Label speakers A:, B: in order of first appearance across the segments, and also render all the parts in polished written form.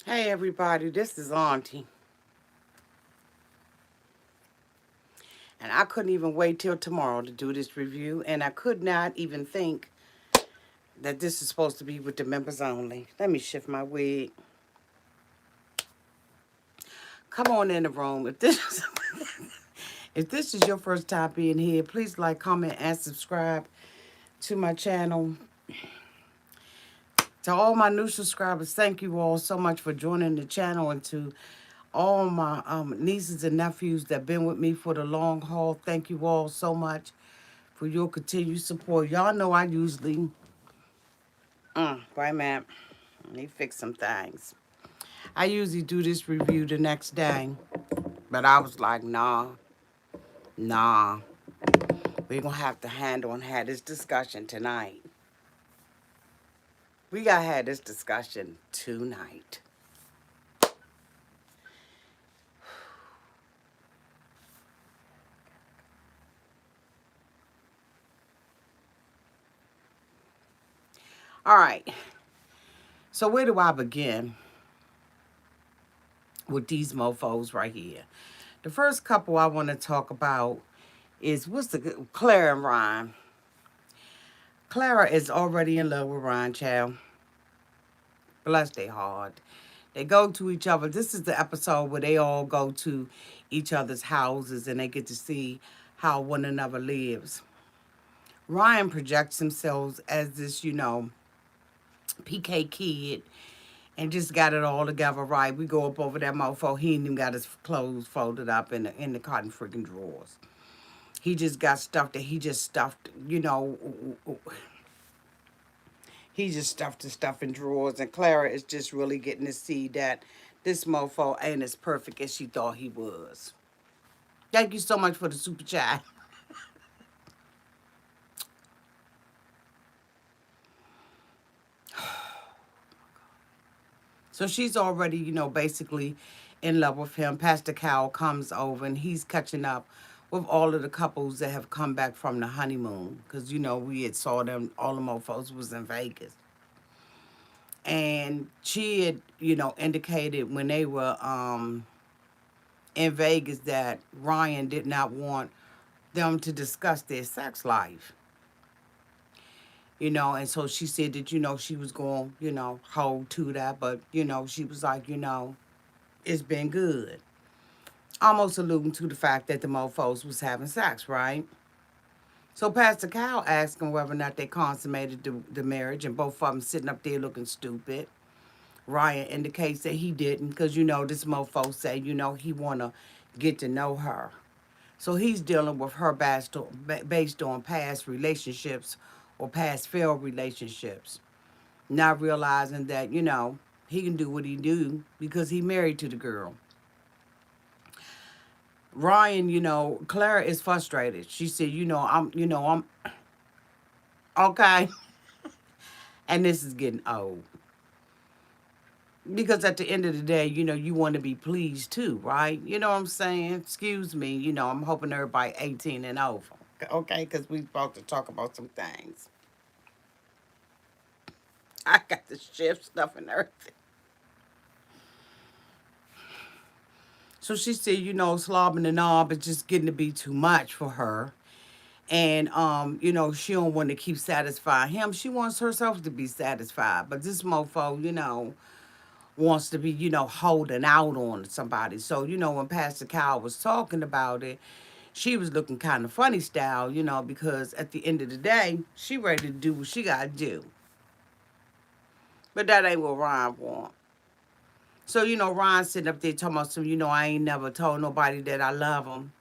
A: Hey everybody, this is Auntie. And I couldn't even wait till tomorrow to do this review, and I could not even think that this is supposed to be with the members only. Let me shift my wig. Come on in the room. If this is your first time being here, please like, comment, and subscribe to my channel. To all my new subscribers, thank you all so much for joining the channel, and to all my nieces and nephews that have been with me for the long haul, thank you all so much for your continued support. Y'all know I usually, wait a minute, let me fix some things. I usually do this review the next day, but I was like, nah, we're gonna have to handle and have this discussion tonight. We gotta have this discussion tonight. All right, so where do I begin with these mofos right here? The first couple I want to talk about is Clara and Ryan. Clara is already in love with Ryan, child. Bless their heart. They go to each other. This is the episode where they all go to each other's houses and they get to see how one another lives. Ryan projects himself as this, PK kid and just got it all together right. We go up over that mofo. He ain't even got his clothes folded up in the cotton freaking drawers. He just got stuff that he just stuffed, he just stuffed his stuff in drawers. And Clara is just really getting to see that this mofo ain't as perfect as she thought he was. Thank you so much for the super chat. So she's already, basically in love with him. Pastor Cal comes over and he's catching up with all of the couples that have come back from the honeymoon. Because, we had saw them, all the mofos was in Vegas. And she had, indicated when they were in Vegas that Ryan did not want them to discuss their sex life. And so she said that, she was going, hold to that. But, she was like, it's been good. Almost alluding to the fact that the mofos was having sex, right? So Pastor Kyle asked him whether or not they consummated the marriage, and both of them sitting up there looking stupid. Ryan indicates that he didn't because, this mofo say, he want to get to know her. So he's dealing with her based on past relationships or past failed relationships. Not realizing that, he can do what he do because he married to the girl. Ryan, Clara is frustrated. She said, I'm okay. And this is getting old. Because at the end of the day, you want to be pleased too, right? You know what I'm saying? Excuse me, I'm hoping everybody 18 and over. Okay, because we about to talk about some things. I got the shift stuff and everything. So she said, slobbing the knob is just getting to be too much for her. And she don't want to keep satisfying him. She wants herself to be satisfied. But this mofo, wants to be, holding out on somebody. So, when Pastor Kyle was talking about it, she was looking kind of funny style, because at the end of the day, she ready to do what she got to do. But that ain't what Ryan want. So, Ryan sitting up there talking about some, I ain't never told nobody that I love them.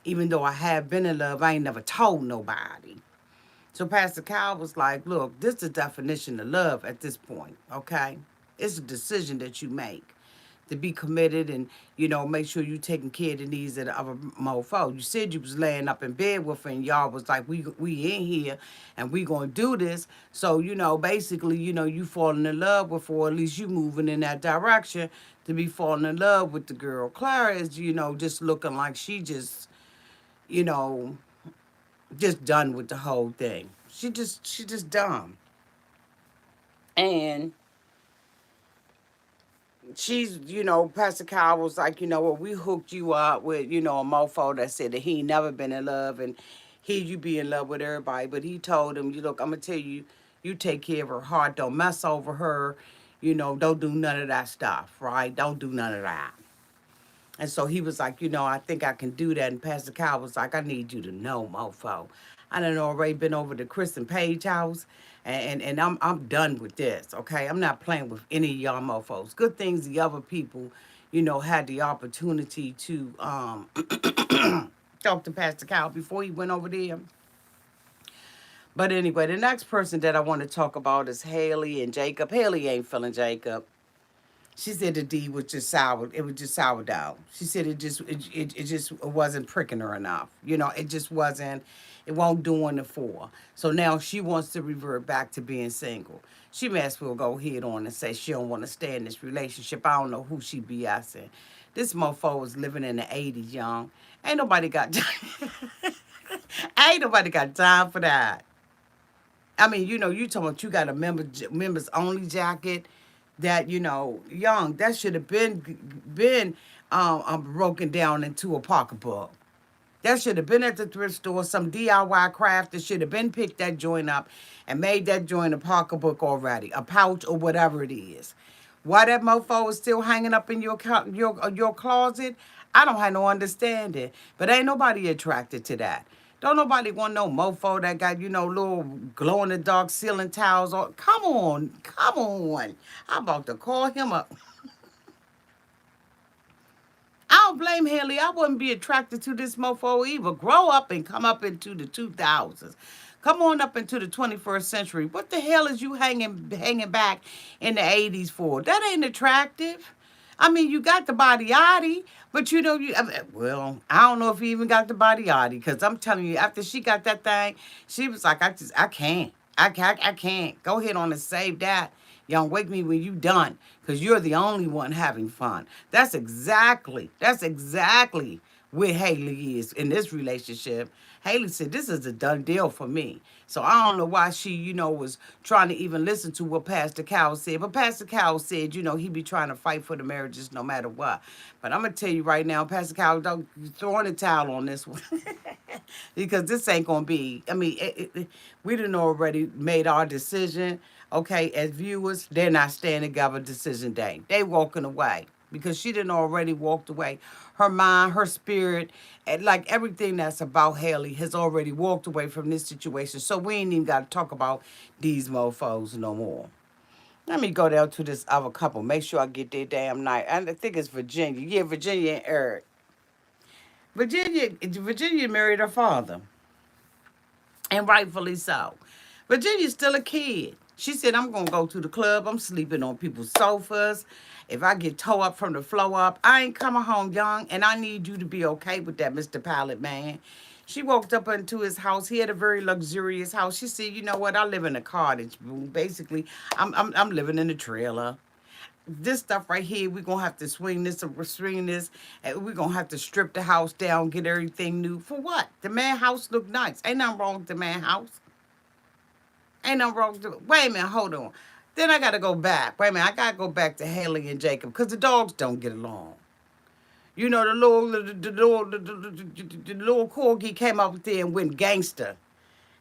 A: Even though I have been in love, I ain't never told nobody. So Pastor Kyle was like, look, this is the definition of love at this point, okay? It's a decision that you make to be committed and, make sure you taking care of the needs of the other mofo. You said you was laying up in bed with her and y'all was like, we in here and we gonna do this. So, basically, you falling in love with her, or at least you moving in that direction to be falling in love with the girl. Clara is, just looking like she just, you know, just done with the whole thing. She just dumb. And she's, Pastor Kyle was like, well, we hooked you up with, a mofo that said that he ain't never been in love and you be in love with everybody. But he told him, you look, I'm gonna tell you, you take care of her heart, don't mess over her, don't do none of that stuff, right? Don't do none of that. And so he was like, I think I can do that. And Pastor Kyle was like, I need you to know, mofo. I done already been over to Chris and Paige house, and I'm done with this, okay? I'm not playing with any of y'all mofos. Good things the other people, had the opportunity to talk to Pastor Kyle before he went over there. But anyway, the next person that I want to talk about is Haley and Jacob. Haley ain't feeling Jacob. She said the D was just sour. It was just sourdough. She said it wasn't pricking her enough. It just wasn't. It won't doing it for. So now she wants to revert back to being single. She may as well go ahead on and say she don't want to stay in this relationship. I don't know who she BSing. This mofo was living in the 80s, young. Ain't nobody got ain't nobody got time for that. I mean, you talking about you got a members only jacket that young, that should have been broken down into a pocketbook. That should have been at the thrift store, some DIY craft that should have been picked that joint up and made that joint a pocketbook already, a pouch or whatever it is. Why that mofo is still hanging up in your closet, I don't have no understanding. But ain't nobody attracted to that. Don't nobody want no mofo that got, little glow in the dark ceiling tiles on. Come on, come on. I'm about to call him up. I don't blame Haley. I wouldn't be attracted to this mofo either. Grow up and come up into the 2000s. Come on up into the 21st century. What the hell is you hanging back in the 80s for? That ain't attractive. I mean, you got the body yaddy, but well, I don't know if you even got the body yaddy, because I'm telling you, after she got that thing, she was like, I can't. I can't. Go ahead on and save that. Young, wake me when you done, because you're the only one having fun. That's exactly where Haley is in this relationship. Haley said, this is a done deal for me. So I don't know why she, was trying to even listen to what Pastor Cow said. But Pastor Cow said, he be trying to fight for the marriages no matter what. But I'm going to tell you right now, Pastor Cow, don't throw in the towel on this one. Because this ain't going to be, I mean, we done already made our decision. Okay, as viewers, they're not staying together decision day. They walking away because she done already walked away. Her mind, her spirit, and like everything that's about Haley has already walked away from this situation. So we ain't even got to talk about these mofos no more. Let me go down to this other couple. Make sure I get their damn night. I think it's Virginia. Yeah, Virginia and Eric. Virginia married her father, and rightfully so. Virginia's still a kid. She said, I'm going to go to the club. I'm sleeping on people's sofas. If I get towed up from the floor up, I ain't coming home young, and I need you to be okay with that, Mr. Pilot Man. She walked up into his house. He had a very luxurious house. She said, you know what? I live in a cottage. Basically, I'm living in a trailer. This stuff right here, we're going to have to swing this and swing this. And we're going to have to strip the house down, get everything new. For what? The man house look nice. Ain't nothing wrong with the man house. Ain't nothing wrong with it. Wait a minute, hold on. Then I got to go back. Wait a minute, I got to go back to Haley and Jacob because the dogs don't get along. The little corgi came up there and went gangster.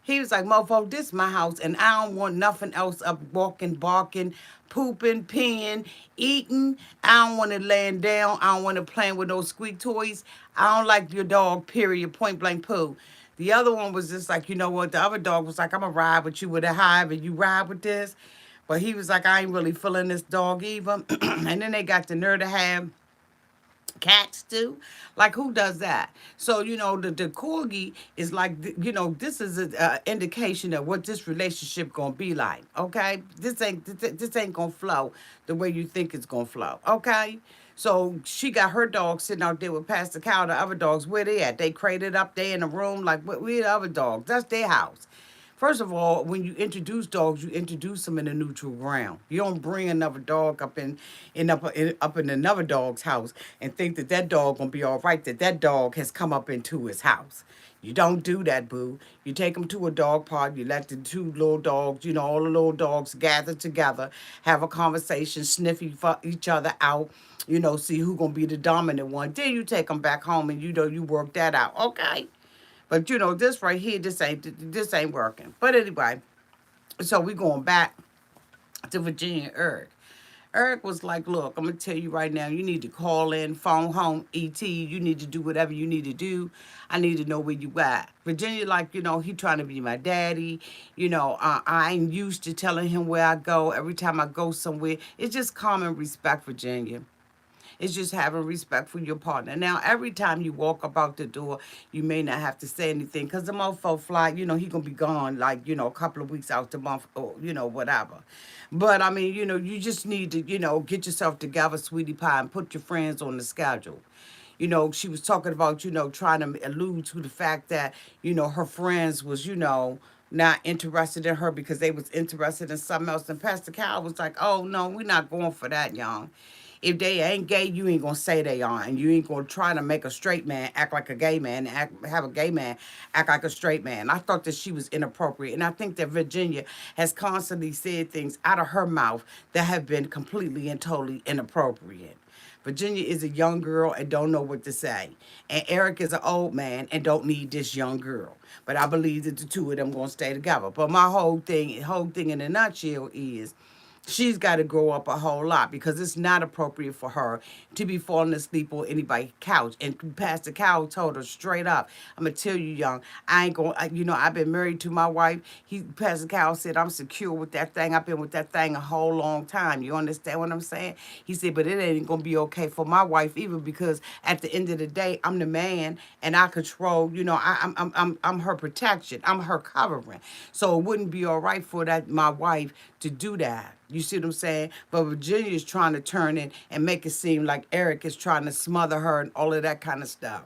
A: He was like, mofo, this is my house, and I don't want nothing else up walking, barking, pooping, peeing, eating. I don't want it laying down. I don't want it playing with those squeak toys. I don't like your dog, period, point blank poo. The other one was just like, you know what? The other dog was like, I'm going to ride with you with a hive, and you ride with this. But he was like, I ain't really feeling this dog either. And then they got the nerve to have cats too. Like, who does that? So the corgi is like, this is an indication of what this relationship gonna be like. Okay, this ain't gonna flow the way you think it's gonna flow. Okay. So she got her dog sitting out there with Pastor Cow. The other dogs, where they at? They crated up there in the room. Like, where the other dogs? That's their house. First of all, when you introduce dogs, you introduce them in a neutral ground. You don't bring another dog up in another dog's house and think that that dog gonna be all right. That dog has come up into his house. You don't do that, boo. You take them to a dog park. You let the two little dogs, all the little dogs gather together, have a conversation, sniff each other out. See who gonna be the dominant one. Then you take them back home and you work that out. Okay. But this right here, this ain't working. But anyway, so we going back to Virginia and Eric. Eric was like, look, I'm gonna tell you right now, you need to call in, phone home, ET, you need to do whatever you need to do. I need to know where you at. Virginia, like, he trying to be my daddy. I ain't used to telling him where I go. Every time I go somewhere, it's just common respect, Virginia. It's just having respect for your partner. Now, every time you walk about the door, you may not have to say anything because the mofo fly, he going to be gone like, a couple of weeks out the month or, whatever. But, I mean, you just need to, get yourself together, sweetie pie, and put your friends on the schedule. She was talking about, trying to allude to the fact that, her friends was, not interested in her because they was interested in something else. And Pastor Cal was like, oh, no, we're not going for that, young. If they ain't gay, you ain't gonna say they are, and you ain't gonna try to make a straight man act like a gay man, and have a gay man act like a straight man. I thought that she was inappropriate, and I think that Virginia has constantly said things out of her mouth that have been completely and totally inappropriate. Virginia is a young girl and don't know what to say. And Eric is an old man and don't need this young girl. But I believe that the two of them gonna stay together. But my whole thing in a nutshell is she's got to grow up a whole lot because it's not appropriate for her to be falling asleep on anybody's couch. And Pastor Cow told her straight up, I'm going to tell you, young, I ain't going, I've been married to my wife. Pastor Cow said, I'm secure with that thing. I've been with that thing a whole long time. You understand what I'm saying? He said, but it ain't going to be okay for my wife either because at the end of the day, I'm the man and I control, I'm her protection. I'm her covering. So it wouldn't be all right for my wife to do that. You see what I'm saying? But Virginia is trying to turn it and make it seem like Eric is trying to smother her and all of that kind of stuff.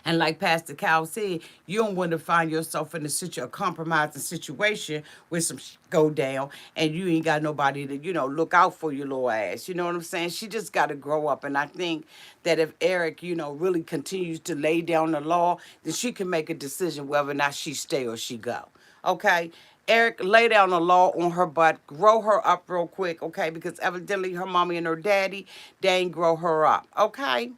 A: And like Pastor Cal said, you don't want to find yourself in a compromising situation where some go down and you ain't got nobody to, look out for your little ass. You know what I'm saying? She just got to grow up. And I think that if Eric, really continues to lay down the law, then she can make a decision whether or not she stay or she go. Okay? Eric, lay down the law on her butt, grow her up real quick, okay? Because evidently her mommy and her daddy, they ain't grow her up, okay?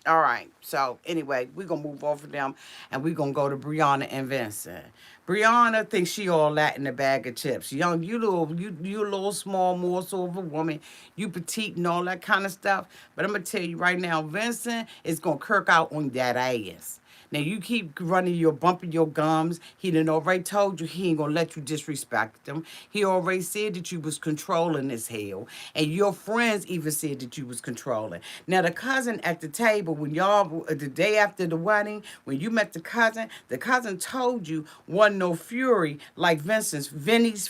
A: All right. So anyway, we're gonna move over them and we're gonna go to Brianna and Vincent. Brianna thinks she all that in a bag of chips. Young, you a little small morsel of a woman, you petite and all that kind of stuff. But I'm gonna tell you right now, Vincent is gonna kirk out on that ass. Now you keep bumping your gums. He done already told you he ain't gonna let you disrespect him. He already said that you was controlling as hell. And your friends even said that you was controlling. Now the cousin at the table, when y'all, the day after the wedding, when you met the cousin told you wasn't no fury like Vinny's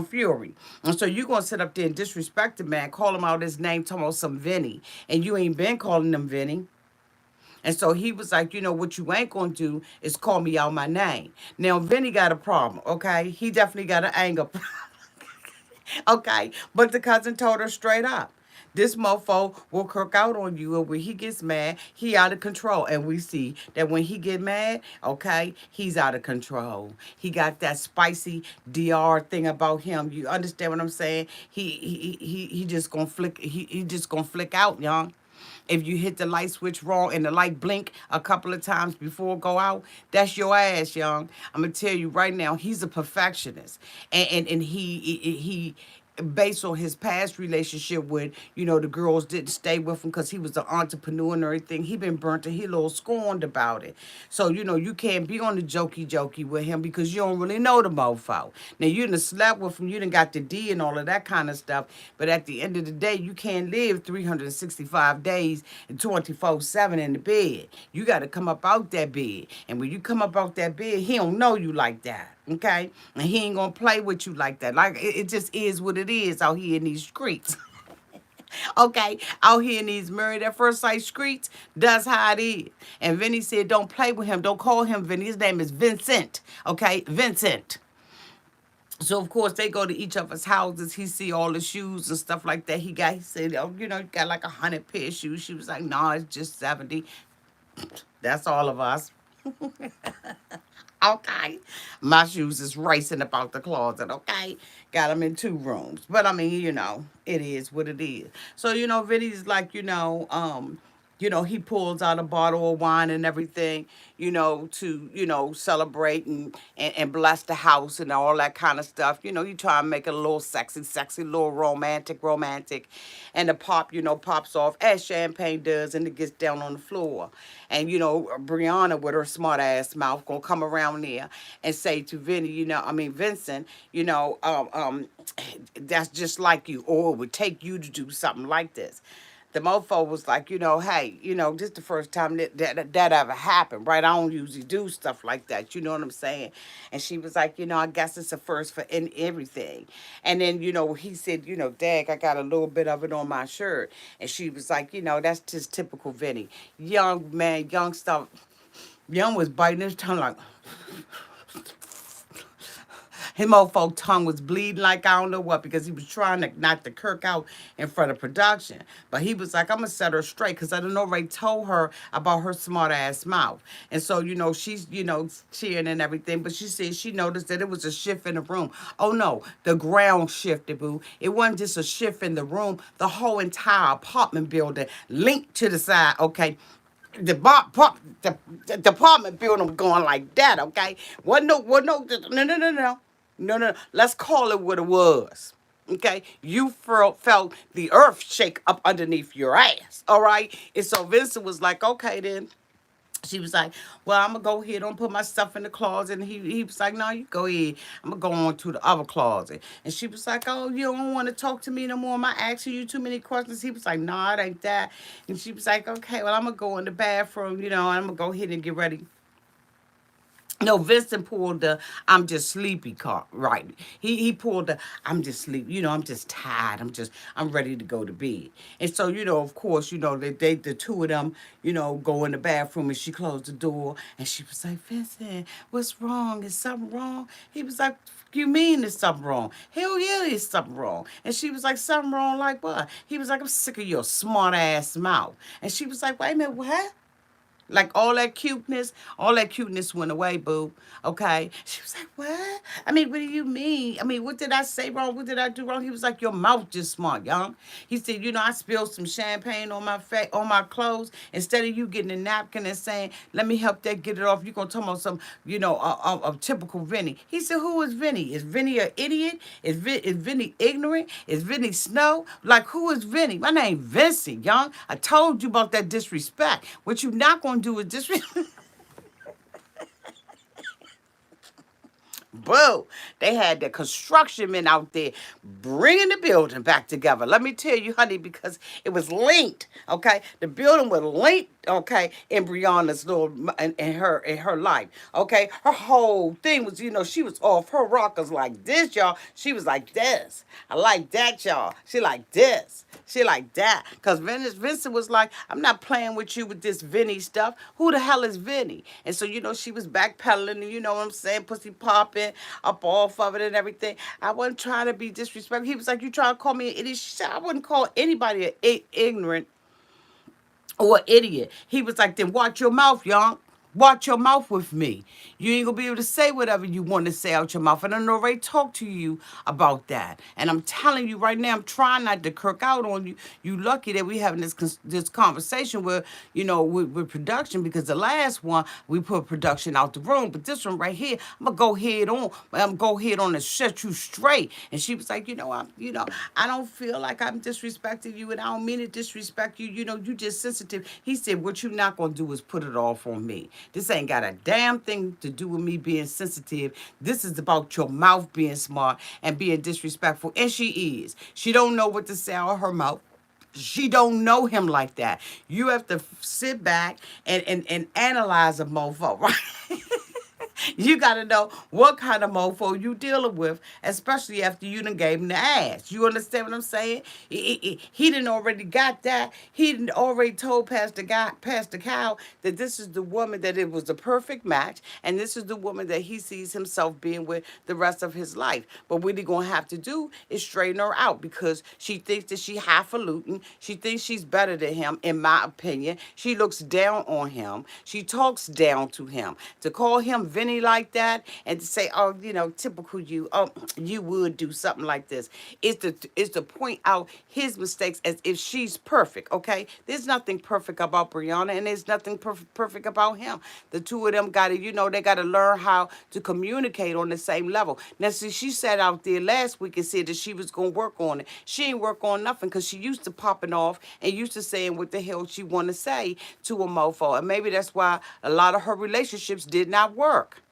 A: fury. And so you gonna sit up there and disrespect the man, call him out his name, talking about some Vinny. And you ain't been calling him Vinny. And so he was like, what you ain't going to do is call me out my name. Now, Vinny got a problem, okay? He definitely got an anger problem, okay? But the cousin told her straight up, this mofo will kirk out on you, and when he gets mad, he out of control. And we see that when he get mad, okay, he's out of control. He got that spicy DR thing about him. You understand what I'm saying? He just gonna flick. He just gonna flick out, young. If you hit the light switch wrong and the light blink a couple of times before it go out, that's your ass, young. I'm gonna tell you right now, he's a perfectionist, and he based on his past relationship with, the girls didn't stay with him because he was an entrepreneur and everything. He been burnt and he a little scorned about it. So, you can't be on the jokey with him because you don't really know the mofo. Now, you done slept with him, you done got the D and all of that kind of stuff. But at the end of the day, you can't live 365 days and 24/7 in the bed. You got to come up out that bed. And when you come up out that bed, he don't know you like that. Okay? And he ain't gonna play with you like that. Like, it just is what it is out here in these streets. Okay, out here in these married at first sight streets, that's how it is. And Vinny said, don't play with him. Don't call him Vinny. His name is Vincent. Okay, Vincent. So of course they go to each other's houses. He see all the shoes and stuff like that. He said, oh, you got like 100 pair of shoes. She was like, no, it's just 70. That's all of us. Okay. My shoes is racing about the closet, okay? Got them in 2 rooms. But I mean, it is what it is. So, Vinny's like, he pulls out a bottle of wine and everything, to, celebrate and bless the house and all that kind of stuff. He try and make it a little sexy, sexy, little romantic, romantic. And the pop, pops off as champagne does, and it gets down on the floor. And, Brianna with her smart ass mouth gonna come around there and say to Vinny, Vincent, that's just like you, or it would take you to do something like this. The mofo was like, hey, this is the first time that ever happened, right? I don't usually do stuff like that, you know what I'm saying? And she was like, I guess it's a first for in everything. And then, he said, Dag, I got a little bit of it on my shirt. And she was like, that's just typical Vinny. Young man, young stuff. Young was biting his tongue like, his mofo tongue was bleeding like I don't know what, because he was trying to knock the Kirk out in front of production. But he was like, I'm going to set her straight, because I done already told her about her smart ass mouth. And so, she's, cheering and everything. But she said she noticed that it was a shift in the room. Oh, no, the ground shifted, boo. It wasn't just a shift in the room. The whole entire apartment building linked to the side, okay? The apartment building was going like that, okay? No. Let's call it what it was. Okay, you felt the earth shake up underneath your ass. All right, and so Vincent was like, okay, then. She was like, well, I'm going to go ahead and put my stuff in the closet. And he was like, no, you go ahead. I'm going to go on to the other closet. And she was like, oh, you don't want to talk to me no more? Am I asking you too many questions? He was like, no, it ain't that. And she was like, okay, well, I'm going to go in the bathroom, and I'm going to go ahead and get ready. No, Vincent pulled the I'm just sleepy card. Right. He pulled the I'm just sleepy. I'm just tired. I'm ready to go to bed. And so, of course, the two of them, go in the bathroom, and she closed the door, and she was like, Vincent, what's wrong? Is something wrong? He was like, you mean there's something wrong? Hell yeah, there's something wrong. And she was like, something wrong like what? He was like, I'm sick of your smart ass mouth. And she was like, wait a minute, what? Like all that cuteness went away, boo. Okay. She was like, what? I mean, what do you mean? I mean, what did I say wrong? What did I do wrong? He was like, your mouth just smart, young. He said, I spilled some champagne on on my clothes. Instead of you getting a napkin and saying, let me help that get it off, you're going to talk about some, a typical Vinny. He said, who is Vinny? Is Vinny an idiot? Is Vinny ignorant? Is Vinny Snow? Like, who is Vinny? My name Vincent, young. I told you about that disrespect. What you not going to do is disrespect. Boo. They had the construction men out there bringing the building back together. Let me tell you, honey, because it was linked, okay? The building was linked, okay, in Brianna's in her life, okay? Her whole thing was, she was off her rockers like this, y'all. She was like this. I like that, y'all. She like this. She like that. Because Vincent was like, I'm not playing with you with this Vinny stuff. Who the hell is Vinny? And so, she was backpedaling, and you know what I'm saying, pussy popping up off of it and everything. I wasn't trying to be disrespectful. He was like, you trying to call me an idiot? She said, I wouldn't call anybody ignorant or idiot. He was like, then watch your mouth, young. Watch your mouth with me. You ain't gonna be able to say whatever you want to say out your mouth. And I already talked to you about that. And I'm telling you right now, I'm trying not to kirk out on you. You lucky that we having this conversation with, with production, because the last one we put production out the room, but this one right here, I'm gonna go head on. I'm go head on and set you straight. And she was like, I don't feel like I'm disrespecting you, and I don't mean to disrespect you. You just sensitive. He said, what you not gonna do is put it off on me. This ain't got a damn thing to do with me being sensitive. This is about your mouth being smart and being disrespectful. And she is. She don't know what to say out of her mouth. She don't know him like that. You have to sit back and analyze a mofo, right? You got to know what kind of mofo you dealing with, especially after you done gave him the ass. You understand what I'm saying? He didn't already got that. He didn't already told Pastor Cow, that this is the woman that it was the perfect match, and this is the woman that he sees himself being with the rest of his life. But what he gonna have to do is straighten her out, because she thinks that she highfalutin. She thinks she's better than him, in my opinion. She looks down on him. She talks down to him. To call him Vinny like that, and to say, oh, typical you, oh, you would do something like this, is to point out his mistakes as if she's perfect, okay? There's nothing perfect about Brianna, and there's nothing perfect about him. The two of them got to, they got to learn how to communicate on the same level. Now, see, she sat out there last week and said that she was going to work on it. She ain't work on nothing, because she used to popping off and used to saying what the hell she want to say to a mofo. And maybe that's why a lot of her relationships did not work.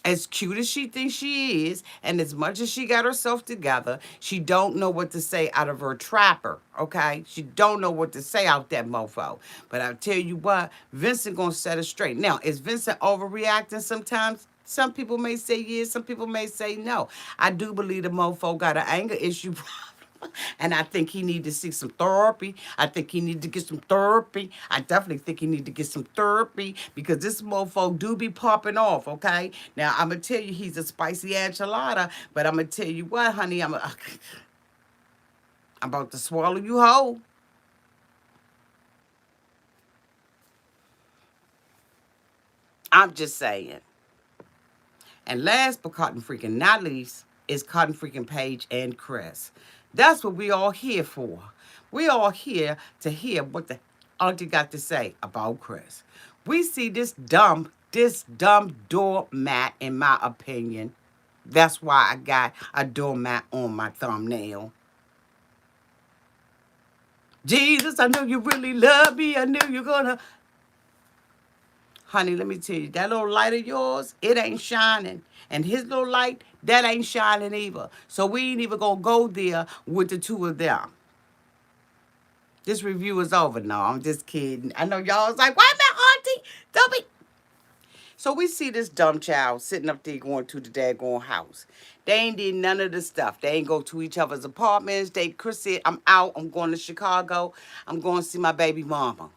A: As cute as she thinks she is, and as much as she got herself together, she don't know what to say out of her trapper, okay? She don't know what to say out that mofo. But I'll tell you what, Vincent gonna set it straight. Now, is Vincent overreacting sometimes? Some people may say yes, some people may say no. I do believe the mofo got an anger issue and I think he need to see some therapy. I think he need to get some therapy. I definitely think he need to get some therapy, because this mofo do be popping off, okay? Now, I'm going to tell you he's a spicy enchilada, but I'm going to tell you what, honey, I'm about to swallow you whole. I'm just saying. And last but cotton freaking not least is Cotton freaking Page and Chris. That's what we all here for. We all here to hear what the auntie got to say about Chris. We see this dumb doormat, in my opinion. That's why I got a doormat on my thumbnail. Jesus, I know you really love me. I knew you're gonna. Honey, let me tell you, that little light of yours, it ain't shining. And his little light, that ain't shining either. So we ain't even gonna go there with the two of them. This review is over. No, I'm just kidding. I know y'all was like, why my auntie? Don't be. So we see this dumb child sitting up there going to the daggone house. They ain't did none of the stuff. They ain't go to each other's apartments. Chris said, I'm out. I'm going to Chicago. I'm going to see my baby mama.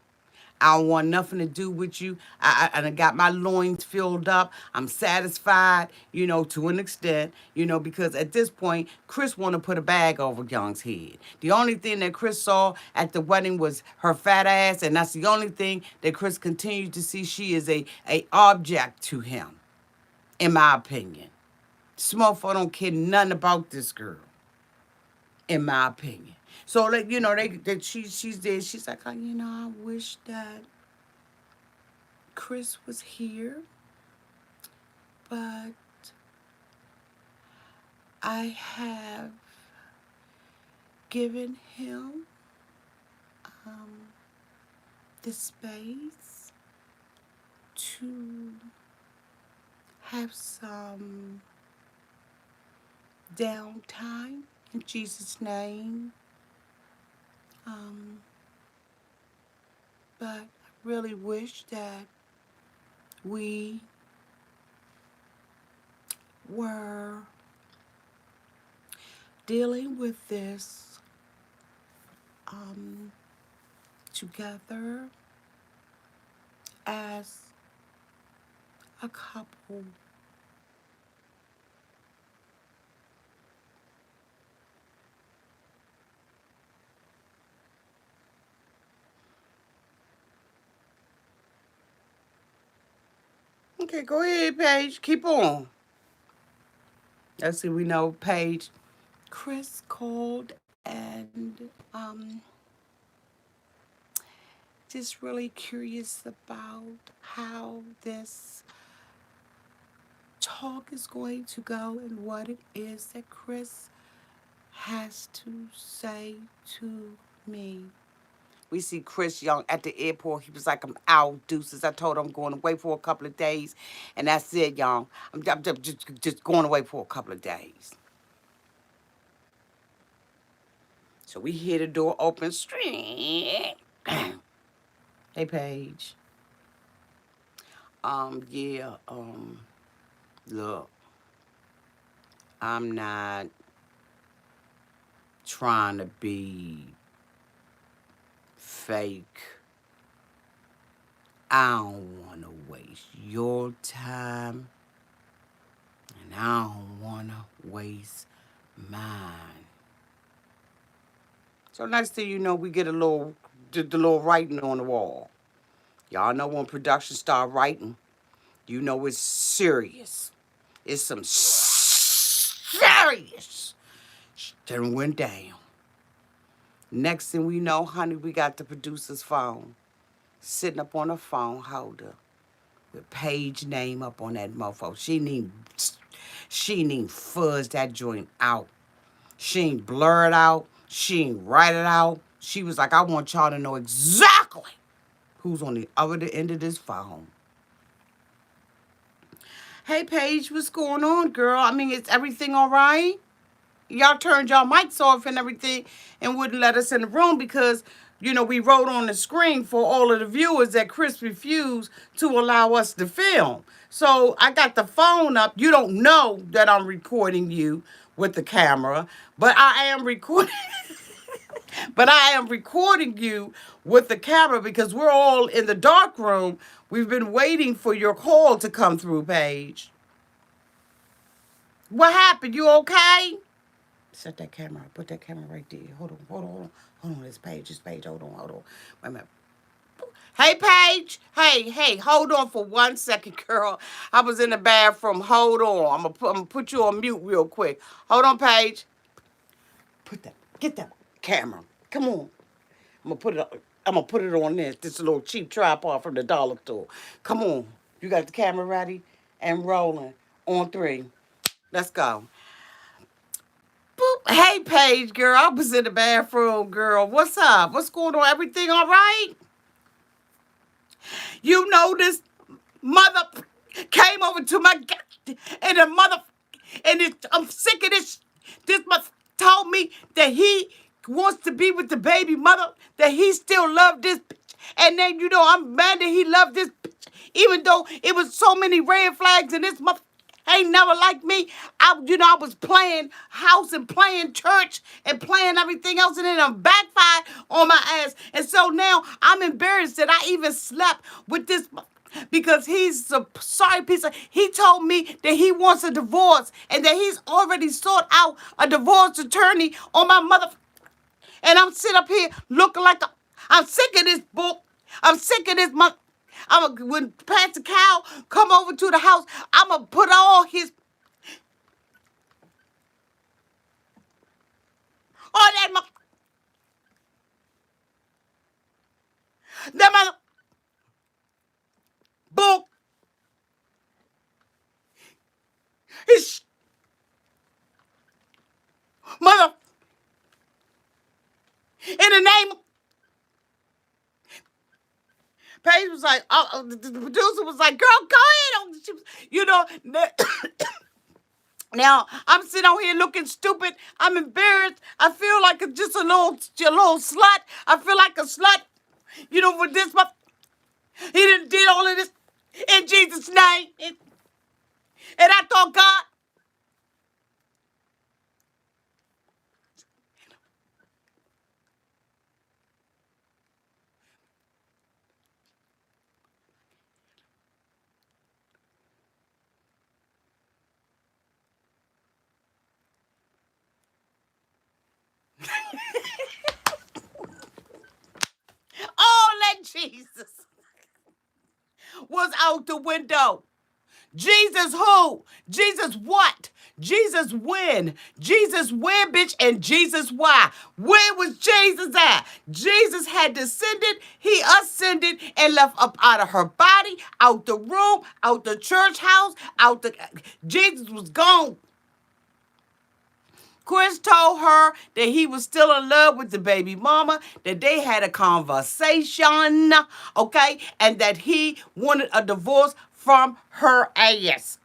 A: I don't want nothing to do with you. I done got my loins filled up. I'm satisfied, to an extent, because at this point, Chris want to put a bag over Young's head. The only thing that Chris saw at the wedding was her fat ass, and that's the only thing that Chris continued to see. She is a object to him, in my opinion. Smallfoot don't care nothing about this girl, in my opinion. So, like, she's there. She's like, oh, I wish that Chris was here, but I have given him the space to have some downtime in Jesus' name. But I really wish that we were dealing with this together as a couple. Okay, go ahead, Paige. Keep on. Let's see, we know Paige. Chris called and just really curious about how this talk is going to go and what it is that Chris has to say to me. We see Chris Young at the airport. He was like, I'm out, deuces. I told him I'm going away for a couple of days. And that's it, Young. I'm just going away for a couple of days. So we hear the door open. Hey, Paige. Yeah. Look, I'm not trying to be fake. I don't want to waste your time, and I don't want to waste mine. So next thing you know, we get the little writing on the wall. Y'all know when production start writing, you know it's serious. It's some serious that went down. Next thing we know, honey, we got the producer's phone sitting up on a phone holder with Paige name up on that mofo. She ain't fuzz that joint out. She ain't blur it out. She ain't write it out. She was like, I want y'all to know exactly who's on the other end of this phone. Hey, Paige, what's going on, girl? I mean, is everything all right? Y'all turned y'all mics off and everything and wouldn't let us in the room because, we wrote on the screen for all of the viewers that Chris refused to allow us to film. So I got the phone up. You don't know that I'm recording you with the camera, but I am recording. But I am recording you with the camera because we're all in the dark room. We've been waiting for your call to come through, Paige. What happened? You okay? Set that camera. Put that camera right there. Hold on. Hold on. This page. Hold on. Wait a minute. Hey, Paige. Hey. Hold on for 1 second, girl. I was in the bathroom. Hold on. I'm gonna put you on mute real quick. Hold on, Paige. Get that camera. Come on. I'm gonna put it on this little cheap tripod from the dollar store. Come on. You got the camera ready and rolling on 3. Let's go. Boop. Hey, Paige, girl. I was in the bathroom, girl. What's up? What's going on? Everything all right? You know this mother came over to my and the mother I'm sick of this. This mother told me that he wants to be with the baby mother, that he still loved this bitch. And then I'm mad that he loved this bitch, even though it was so many red flags and this mother ain't never like me. I was playing house and playing church and playing everything else, and then I'm backfired on my ass. And so now I'm embarrassed that I even slept with this because he's a sorry piece of. He told me that he wants a divorce and that he's already sought out a divorce attorney on my mother. And I'm sitting up here looking like I'm sick of this book. I'm sick of this month. When Pastor Cal come over to the house, I'm going to put all that book, his mother, in the name of, Paige was like, the producer was like, girl, go ahead. She was, now I'm sitting out here looking stupid. I'm embarrassed. I feel like just a little slut. I feel like a slut. For this, he did all of this in Jesus' name. And I thought God. All that Jesus was out the window. Jesus who? Jesus what? Jesus when? Jesus where, bitch, and Jesus why? Where was Jesus at? Jesus had descended, he ascended and left up out of her body, out the room, out the church house, Jesus was gone. Chris told her that he was still in love with the baby mama, that they had a conversation, okay, and that he wanted a divorce from her ass.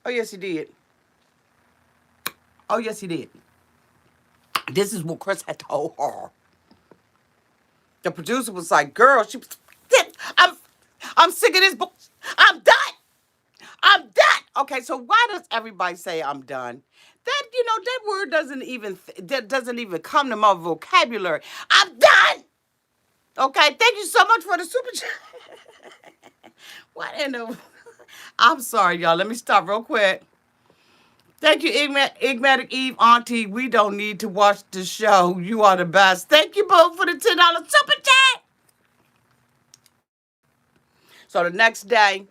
A: Oh, yes, he did. Oh, yes, he did. This is what Chris had told her. The producer was like, girl, I'm, I'm sick of this book. I'm done. I'm done. Okay, so why does everybody say I'm done? That that word doesn't even come to my vocabulary. I'm done. Okay, thank you so much for the super chat. What in the? I'm sorry, y'all. Let me stop real quick. Thank you, Enigmatic Eve, Auntie. We don't need to watch the show. You are the best. Thank you both for the $10 super chat. So the next day,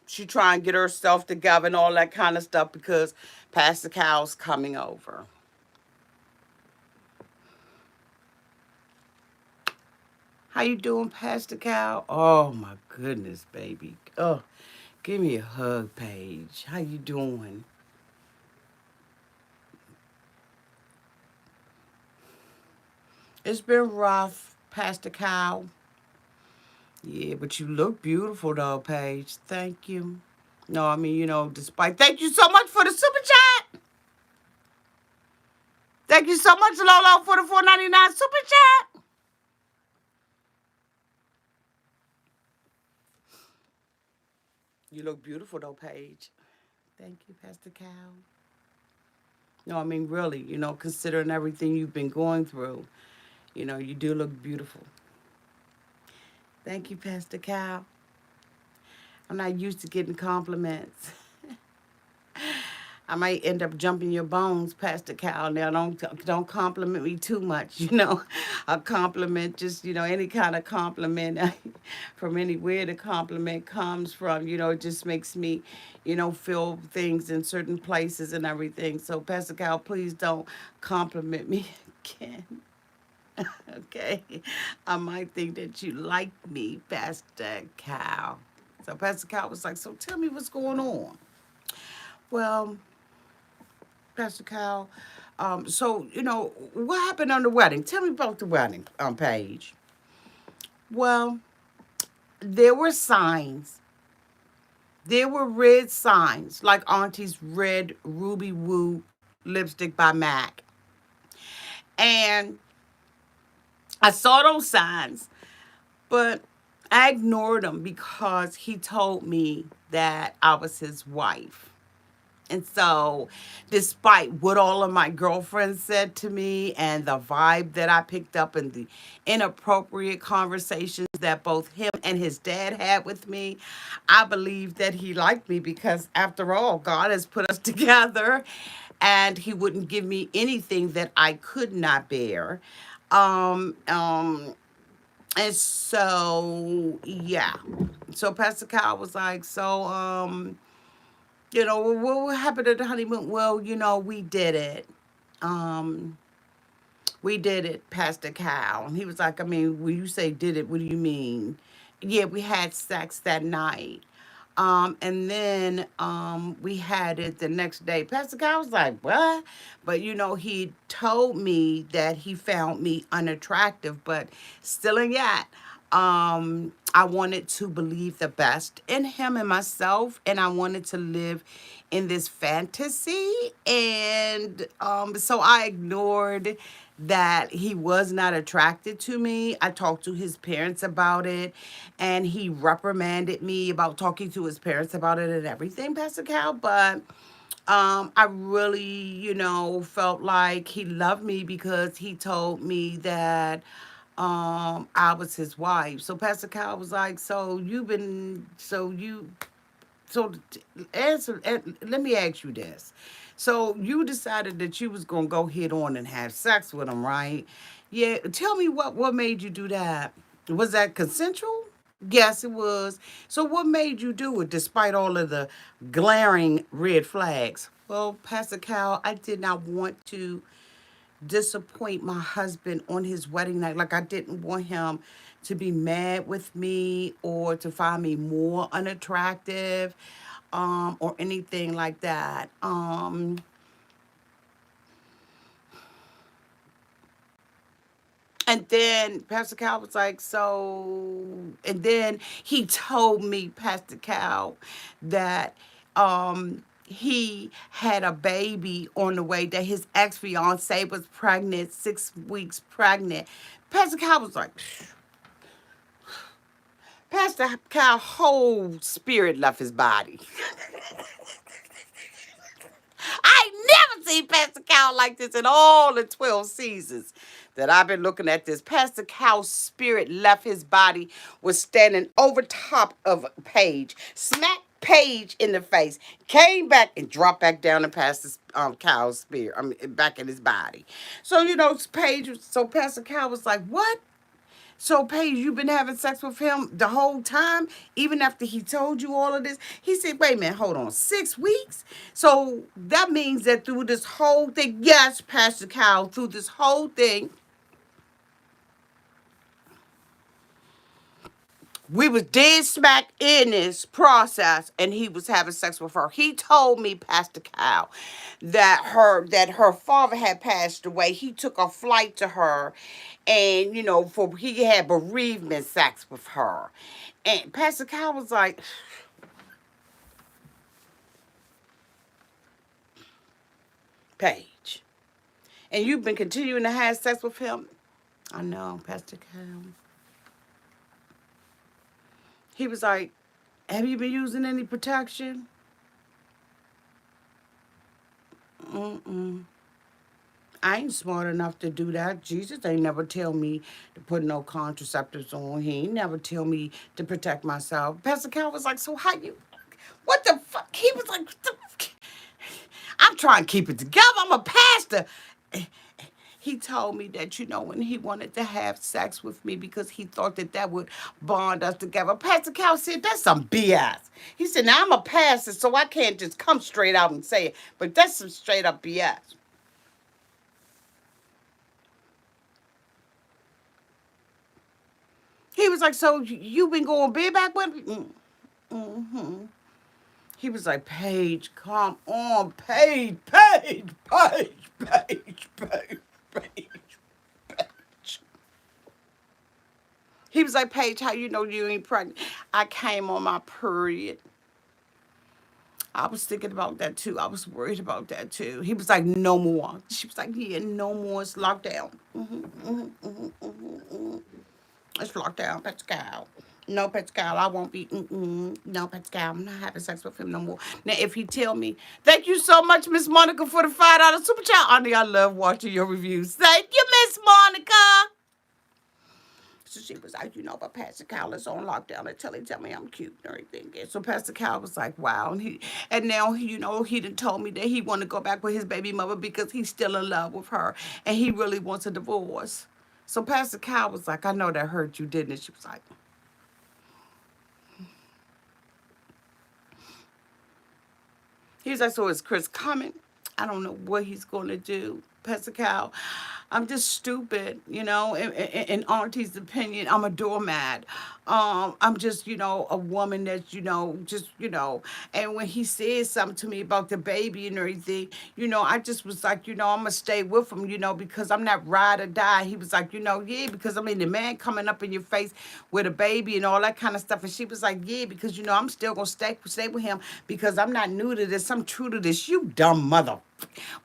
A: she try and get herself together and all that kind of stuff because Pastor Cal's coming over. How you doing, Pastor Cal? Oh my goodness, baby. Oh, give me a hug, Paige. How you doing? It's been rough, Pastor Cal. Yeah, but you look beautiful though, Paige. Thank you. No, I mean, despite. Thank you so much for the super chat. Thank you so much, Lolo, for the $4.99 super chat. You look beautiful though, Paige. Thank you, Pastor Cal. No, I mean, really, considering everything you've been going through, you do look beautiful. Thank you, Pastor Cal. I'm not used to getting compliments. I might end up jumping your bones, Pastor Cal. Now, don't compliment me too much. A compliment, just any kind of compliment from anywhere the compliment comes from. It just makes me, feel things in certain places and everything. So, Pastor Cal, please don't compliment me again. Okay, I might think that you like me, Pastor Cal. So, Pastor Cal was like, so tell me what's going on. Well, Pastor Cal. So, what happened on the wedding? Tell me about the wedding, Paige. Well, there were signs. There were red signs, like Auntie's red Ruby Woo lipstick by MAC. And I saw those signs, but I ignored them because he told me that I was his wife. And so, despite what all of my girlfriends said to me and the vibe that I picked up and the inappropriate conversations that both him and his dad had with me, I believe that he liked me because, after all, God has put us together and he wouldn't give me anything that I could not bear. Um, um, and so, yeah. So, Pastor Kyle was like, what happened at the honeymoon? Well, we did it. Um, we did it, Pastor Cal. And he was like, I mean, when you say did it, what do you mean? Yeah, we had sex that night. And then we had it the next day. Pastor Cal was like, what? But he told me that he found me unattractive, but still and yet, I wanted to believe the best in him and myself, and I wanted to live in this fantasy. And so I ignored that he was not attracted to me. I talked to his parents about it, and he reprimanded me about talking to his parents about it and everything, Pastor Cal. But I really, felt like he loved me because he told me that I was his wife. So Pastor Cal was like, so answer. Let me ask you this. So you decided that you was gonna go head on and have sex with him, right? Yeah. Tell me what made you do that? Was that consensual? Yes, it was. So what made you do it despite all of the glaring red flags? Well, Pastor Cal, I did not want to disappoint my husband on his wedding night. Like, I didn't want him to be mad with me or to find me more unattractive or anything like that. And then Pastor Cal was like, and then he told me, Pastor Cal, that he had a baby on the way, that his ex-fiance was pregnant, 6 weeks pregnant. Pastor Cal was like, Pastor Cal whole spirit left his body. I never seen Pastor Cal like this in all the 12 seasons that I've been looking at this. Pastor Cal's spirit left his body, was standing over top of Paige, smacked Paige in the face, came back and dropped back down in Pastor Cal's spirit, back in his body. So, so Pastor Cal was like, what? So, Paige, you've been having sex with him the whole time, even after he told you all of this? He said, wait a minute, hold on, 6 weeks? So that means that through this whole thing, yes, Pastor Cal, through this whole thing, we was dead smack in this process, and he was having sex with her. He told me, Pastor Cal, that her father had passed away. He took a flight to her, and for he had bereavement sex with her. And Pastor Cal was like, Paige, and you've been continuing to have sex with him? I know, Pastor Cal. He was like, have you been using any protection? Mm-mm. I ain't smart enough to do that. Jesus ain't never tell me to put no contraceptives on. He ain't never tell me to protect myself. Pastor Cal was like, so how you, what the fuck? He was like, what the fuck? I'm trying to keep it together. I'm a pastor. He told me that, when he wanted to have sex with me because he thought that would bond us together. Pastor Cal said, that's some BS. He said, now I'm a pastor, so I can't just come straight out and say it, but that's some straight up BS. He was like, so you been going bareback with me? Mm-hmm. He was like, Paige, come on, Paige, Paige, Paige, Paige, Paige, Paige, Paige. He was like, Paige, how you know you ain't pregnant? I came on my period. I was thinking about that too. I was worried about that too. He was like, no more. She was like, yeah, no more. It's locked down. It's locked down, Pascal. No, Pascal, I won't be. No, Pascal, I'm not having sex with him no more. Now, if he tell me, thank you so much, Miss Monica, for the $5 super chat. Honey, I love watching your reviews. Thank you, Miss Monica. So she was like, but Pastor Cal is on lockdown until he tell me I'm cute and everything. And so Pastor Cal was like, wow. And now, he done told me that he want to go back with his baby mother because he's still in love with her. And he really wants a divorce. So Pastor Cal was like, I know that hurt you, didn't it? She was like, he was like, so is Chris coming? I don't know what he's going to do, Pastor Cal. I'm just stupid, in Auntie's opinion, I'm a doormat. I'm just, a woman that, and when he said something to me about the baby and everything, I just was like, I'm going to stay with him, because I'm not ride or die. He was like, yeah, because the man coming up in your face with a baby and all that kind of stuff. And she was like, yeah, because, I'm still going to stay with him because I'm not new to this. I'm true to this. You dumb mother.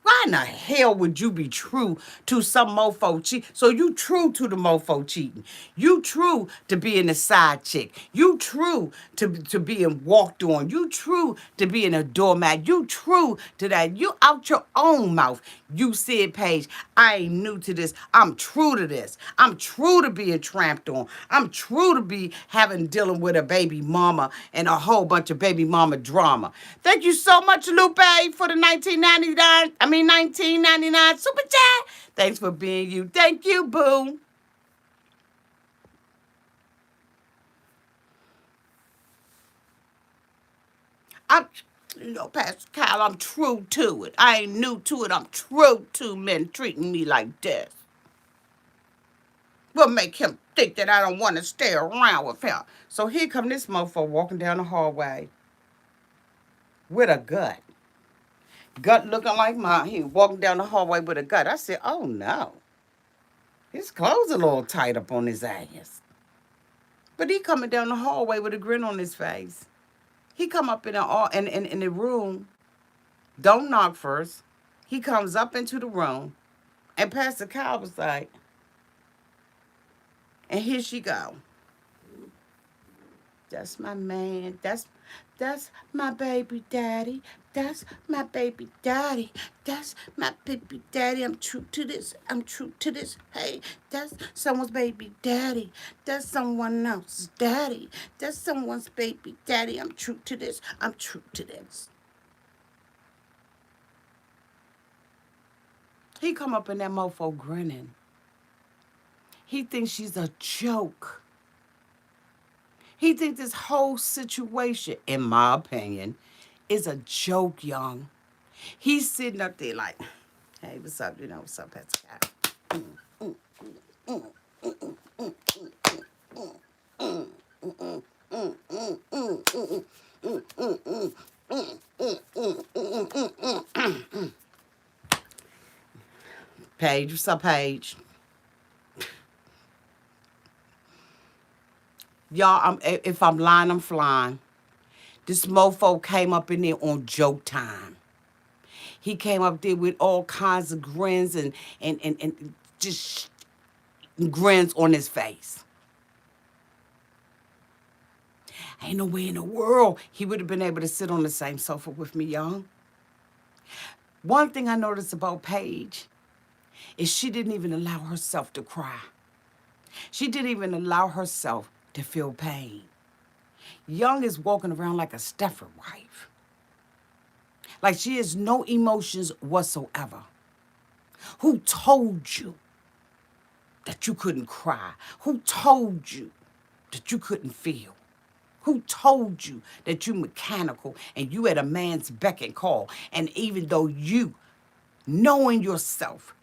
A: Why in the hell would you be true to some mofo cheat? So you true to the mofo cheating. You true to being a side chick. You true to being walked on. You true to being a doormat. You true to that. You out your own mouth. You said, Paige, I ain't new to this. I'm true to this. I'm true to being tramped on. I'm true to be dealing with a baby mama and a whole bunch of baby mama drama. Thank you so much, Lupe, for the 1999 super chat. Thanks for being you. Thank you, boo. I'm, Pastor Kyle, I'm true to it. I ain't new to it. I'm true to men treating me like this. What make him think that I don't want to stay around with him? So here come this mofo walking down the hallway with a gut. Gut looking like mine. He walking down the hallway with a gut. I said, oh no. His clothes a little tight up on his ass. But he coming down the hallway with a grin on his face. He come up in the room Don't knock first. He comes up into the room, and Pastor Cal was like, and here she go. That's my man. That's my baby daddy. That's my baby daddy. That's my baby daddy. I'm true to this. I'm true to this. Hey, that's someone's baby daddy. That's someone else's daddy. That's someone's baby daddy. I'm true to this. I'm true to this. He come up in that mofo grinning. He thinks she's a joke. He thinks this whole situation, in my opinion, is a joke, young. He's sitting up there like, hey, what's up? You know, what's up, Pastor? Paige, what's up, Paige? Y'all, if I'm lying, I'm flying. This mofo came up in there on joke time. He came up there with all kinds of grins and just grins on his face. Ain't no way in the world he would have been able to sit on the same sofa with me, young. One thing I noticed about Paige is she didn't even allow herself to cry. She didn't even allow herself to feel pain. Young is walking around like a Stepford wife. Like she has no emotions whatsoever. Who told you that you couldn't cry? Who told you that you couldn't feel? Who told you that you mechanical and you at a man's beck and call? And even though you, knowing yourself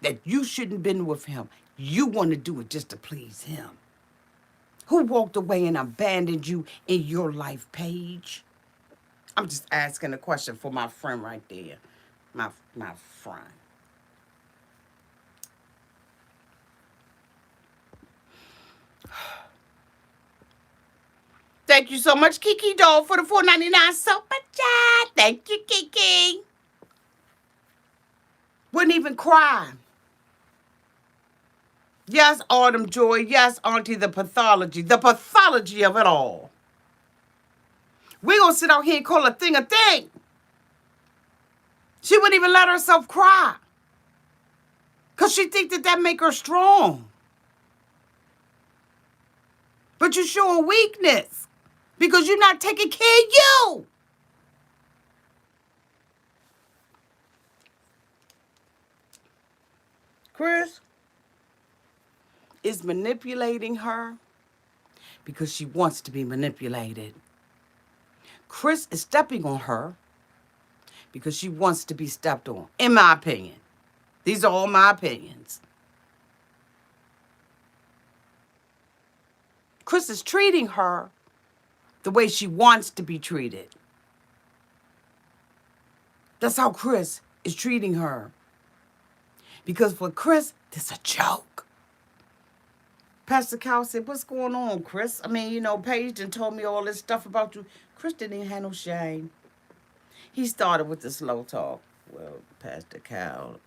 A: that you shouldn't have been with him, you want to do it just to please him. Who walked away and abandoned you in your life, Paige? I'm just asking a question for my friend right there. My friend. Thank you so much, Kiki Doll, for the $4.99 super chat. Thank you, Kiki. Wouldn't even cry. Yes, Autumn Joy. Yes, Auntie, the pathology. The pathology of it all. We're going to sit out here and call a thing a thing. She wouldn't even let herself cry. Because she thinks that make her strong. But you show a weakness. Because you're not taking care of you. Chris is manipulating her because she wants to be manipulated. Chris is stepping on her because she wants to be stepped on, in my opinion. These are all my opinions. Chris is treating her the way she wants to be treated. That's how Chris is treating her. Because for Chris, this is a joke. Pastor Cal said, what's going on, Chris? I mean, Paige done told me all this stuff about you. Chris didn't even have no shame. He started with the slow talk. Well, Pastor Cal,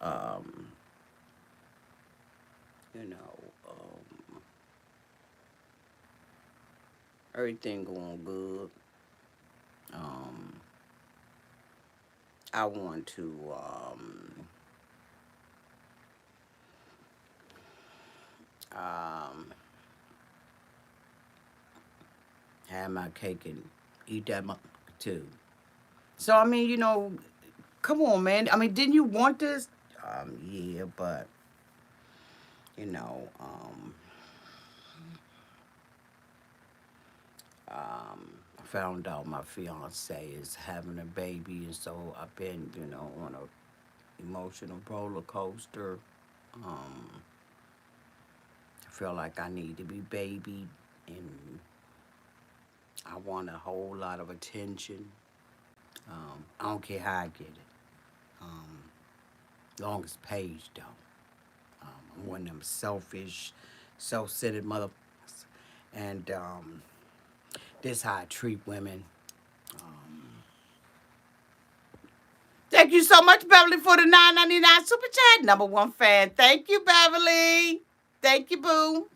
A: everything going good. I want to, have my cake and eat that too. So, I mean, come on, man. I mean, didn't you want this? Yeah, but, I found out my fiance is having a baby, and so I've been, on a emotional roller coaster. I feel like I need to be babied, and I want a whole lot of attention. I don't care how I get it. Long as Paige don't. I'm one of them selfish, self-centered motherfuckers. And this how I treat women. Thank you so much, Beverly, for the $9.99 super chat. Number one fan. Thank you, Beverly. Thank you, boo.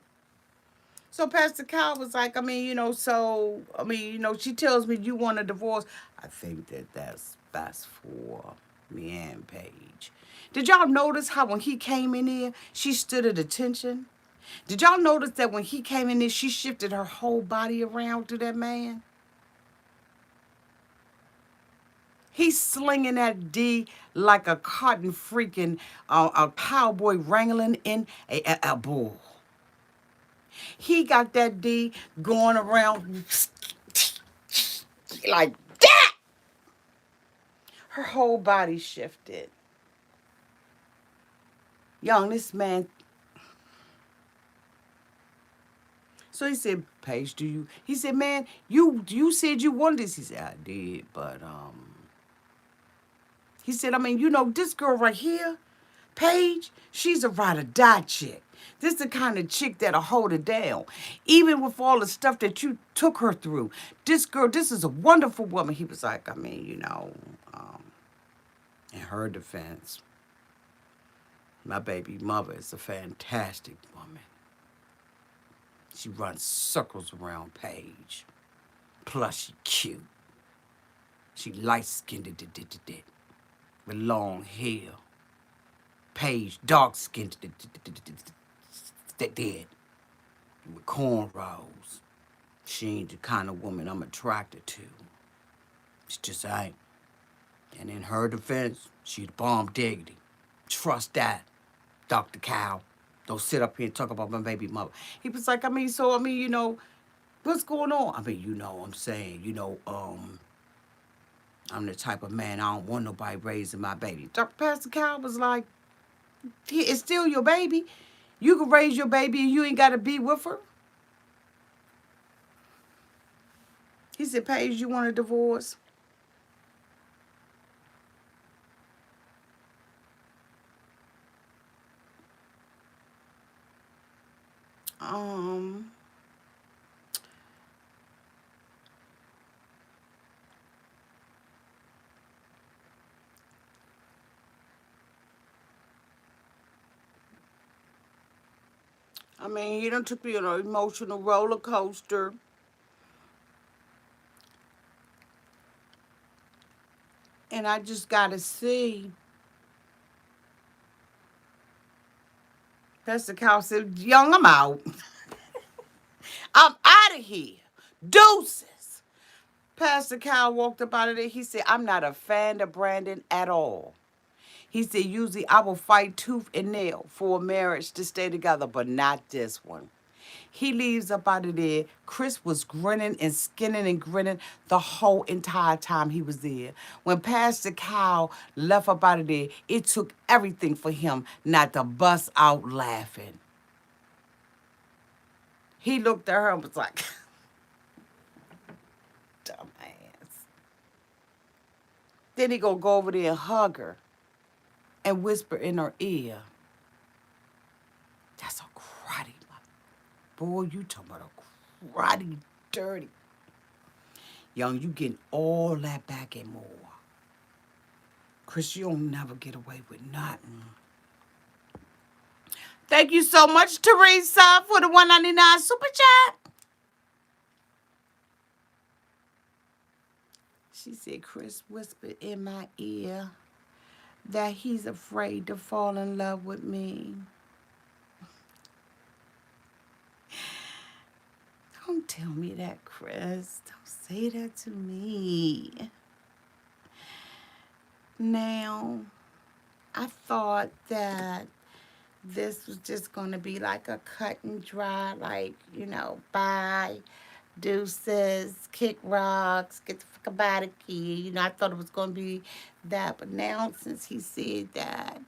A: So Pastor Kyle was like, she tells me you want a divorce. I think that's best for me and Paige. Did y'all notice how when he came in here, she stood at attention? Did y'all notice that when he came in there, she shifted her whole body around to that man? He's slinging that D like a cotton freaking a cowboy wrangling in a bull. He got that D going around like that. Her whole body shifted. Young, this man. So he said, Paige, do you? He said, man, you said you wanted this. He said, I did, but he said, this girl right here, Paige, she's a ride or die chick. This is the kind of chick that'll hold her down. Even with all the stuff that you took her through. This girl, this is a wonderful woman. He was like, in her defense, my baby mother is a fantastic woman. She runs circles around Paige. Plus, she cute. She light-skinned with long hair. Paige, dark-skinned dead with cornrows. She ain't the kind of woman I'm attracted to. She just ain't. And in her defense, she's bomb diggity. Trust that, Dr. Cow. Don't sit up here and talk about my baby mother. He was like, what's going on? I'm saying, I'm the type of man I don't want nobody raising my baby. Dr. Pastor Cow was like, it's still your baby. You can raise your baby and you ain't got to be with her. He said, Paige, you want a divorce? He done took me on an emotional roller coaster. And I just got to see. Pastor Cow said, Young, I'm out. I'm out of here. Deuces. Pastor Cow walked up out of there. He said, I'm not a fan of Brandon at all. He said, usually I will fight tooth and nail for a marriage to stay together, but not this one. He leaves up out of there. Chris was grinning and skinning and grinning the whole entire time he was there. When Pastor Cow left up out of there, it took everything for him not to bust out laughing. He looked at her and was like, dumbass. Then he go over there and hug her and whisper in her ear, that's a crotty. Boy, you talking about a crotty dirty. Young, you getting all that back and more. Chris, you'll never get away with nothing. Thank you so much, Teresa, for the $1.99 super chat. She said, Chris whispered in my ear that he's afraid to fall in love with me. Don't tell me that, Chris. Don't say that to me. Now, I thought that this was just going to be like a cut and dry, bye, deuces, kick rocks, get the fuck about it, kid. I thought it was going to be that. But now, since he said that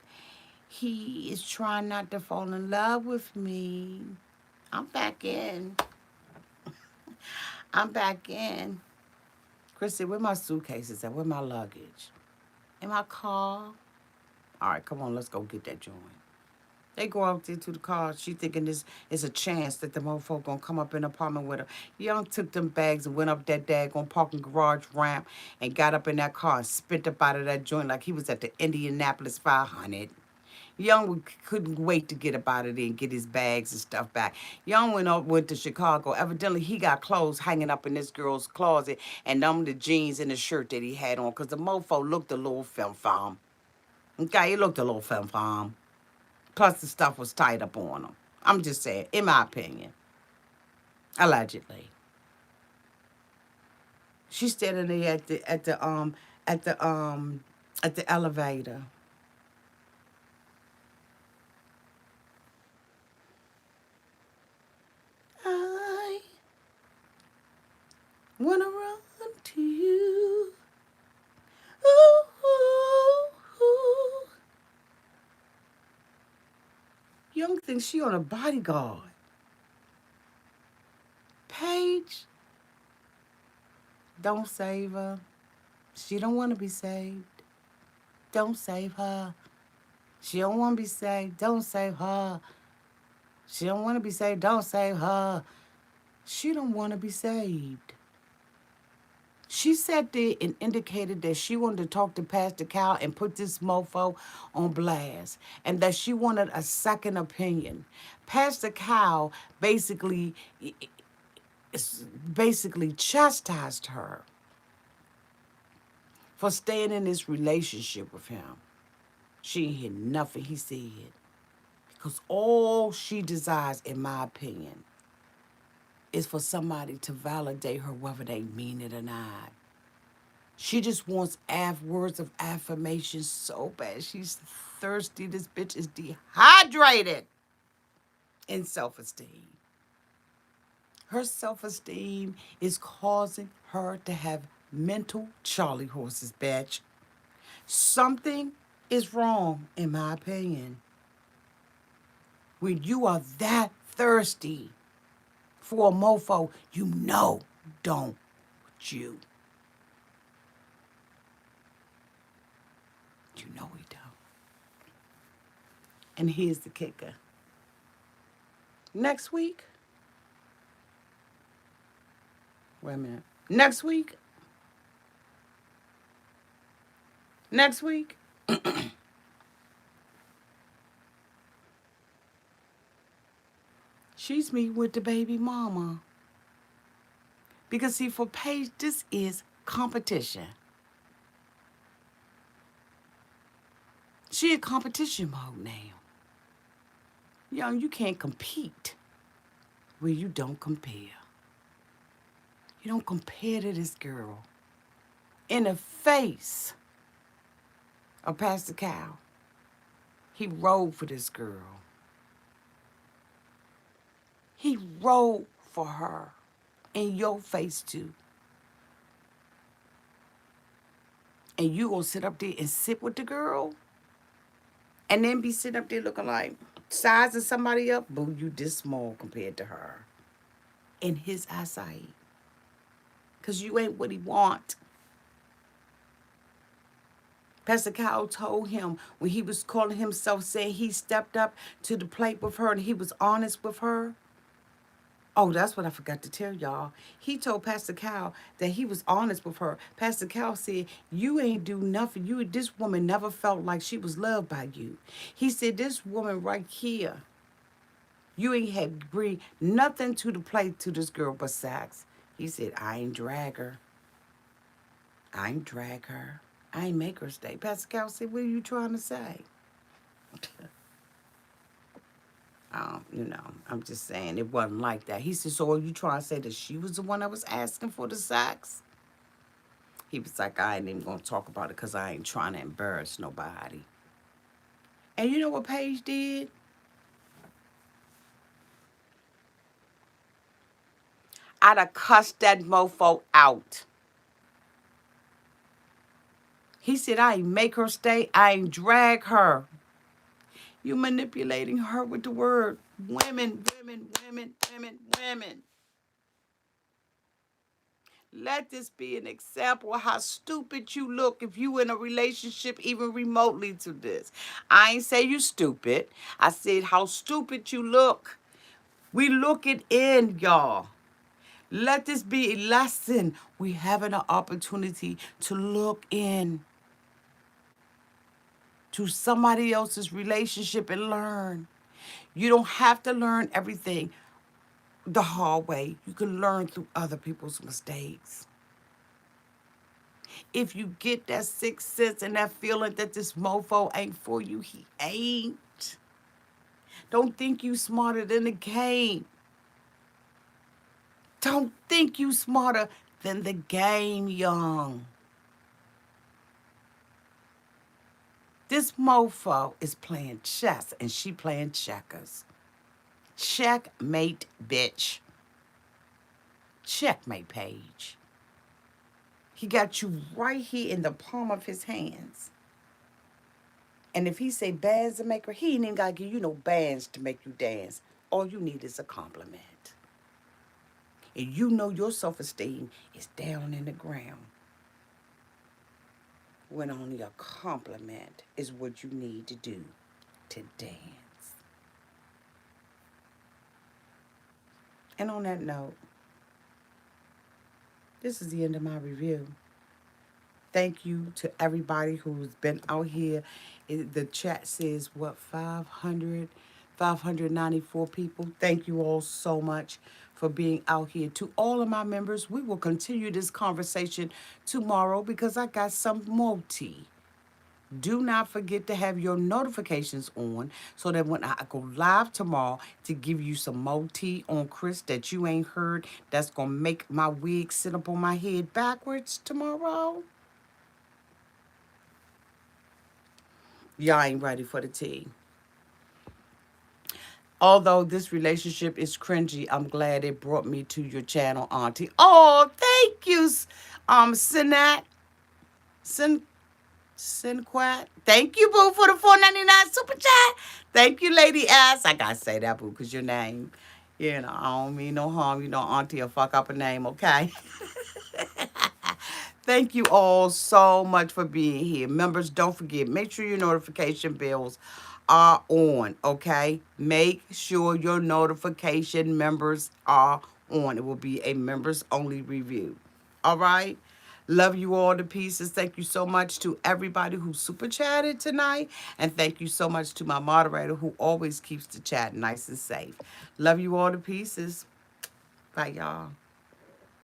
A: he is trying not to fall in love with me, I'm back in. I'm back in. Chris said, where my suitcases at? Where my luggage? In my car? All right, come on, let's go get that joint. They go out there to the car. She thinking this is a chance that the motherfucker gonna come up in the apartment with her. Young took them bags and went up that daggone parking garage ramp and got up in that car and spit up out of that joint like he was at the Indianapolis 500. Young couldn't wait to get up out of there and get his bags and stuff back. Young went to Chicago. Evidently, he got clothes hanging up in this girl's closet and them the jeans and the shirt that he had on because the mofo looked a little femme farm. Okay, he looked a little femme farm. Plus, the stuff was tied up on him. I'm just saying, in my opinion. Allegedly. She's standing there at the elevator. I wanna run to you. Ooh, ooh, ooh. Young thinks she on a bodyguard. Paige, don't save her. She don't want to be saved. Don't save her. She don't want to be saved. Don't save her. She don't want to be saved. Don't save her. She don't want to be saved. She sat there and indicated that she wanted to talk to Pastor Cal and put this mofo on blast and that she wanted a second opinion. Pastor Cal basically chastised her for staying in this relationship with him. She ain't hear nothing he said. Because all she desires, in my opinion, is for somebody to validate her whether they mean it or not. She just wants words of affirmation so bad. She's thirsty. This bitch is dehydrated in self-esteem. Her self-esteem is causing her to have mental Charlie horses, bitch. Something is wrong, in my opinion. When you are that thirsty for a mofo, you know, don't you? You know we don't. And here's the kicker. Next week, wait a minute. Next week, she's meeting with the baby mama. Because see, for Paige, this is competition. She in competition mode now. Young, you can't compete where you don't compare. You don't compare to this girl. In the face of Pastor Cal, he rode for this girl. He rode for her. In your face too. And you gonna sit up there and sit with the girl? And then be sitting up there looking like sizing somebody up? Boo, you this small compared to her. In his eyesight. Because you ain't what he want. Pastor Kyle told him when he was calling himself saying he stepped up to the plate with her and he was honest with her. Oh, that's what I forgot to tell y'all. He told Pastor Cal that he was honest with her. Pastor Cal said, you ain't do nothing. This woman never felt like she was loved by you. He said, this woman right here, you ain't had to bring nothing to the plate to this girl but sex. He said, I ain't drag her. I ain't drag her. I ain't make her stay. Pastor Cal said, what are you trying to say? I'm just saying it wasn't like that. He said, so are you trying to say that she was the one that was asking for the sex? He was like, I ain't even going to talk about it because I ain't trying to embarrass nobody. And you know what Paige did? I'd have cussed that mofo out. He said, I ain't make her stay. I ain't drag her. You manipulating her with the word women, women, women, women, women. Let this be an example of how stupid you look if you in a relationship even remotely to this. I ain't say you stupid. I said how stupid you look. We looking in, y'all. Let this be a lesson. We having an opportunity to look in to somebody else's relationship and learn. You don't have to learn everything the hard way. You can learn through other people's mistakes. If you get that sixth sense and that feeling that this mofo ain't for you, he ain't. Don't think you smarter than the game. Don't think you smarter than the game, young. This mofo is playing chess and she playing checkers. Checkmate, bitch. Checkmate, Paige. He got you right here in the palm of his hands. And if he say bands to make her, he ain't even got to give you no bands to make you dance. All you need is a compliment. And you know your self-esteem is down in the ground when only a compliment is what you need to do to dance. And on that note, this is the end of my review. Thank you to everybody who's been out here. The chat says, what, 594 people. Thank you all so much for being out here. To all of my members, we will continue this conversation tomorrow because I got some more tea. Do not forget to have your notifications on so that when I go live tomorrow to give you some more tea on Chris that you ain't heard, that's going to make my wig sit up on my head backwards tomorrow. Y'all ain't ready for the tea. Although this relationship is cringy, I'm glad it brought me to your channel, Auntie. Oh, thank you, Sinat. Sinquat. Thank you, Boo, for the $4.99 super chat. Thank you, Lady S. I gotta say that, Boo, because your name, I don't mean no harm. Auntie will fuck up a name, okay? Thank you all so much for being here. Members, don't forget, make sure your notification bells are on, okay? Make sure your notification members are on. It will be a members only review. All right? Love you all to pieces. Thank you so much to everybody who super chatted tonight. And thank you so much to my moderator who always keeps the chat nice and safe. Love you all to pieces. Bye, y'all.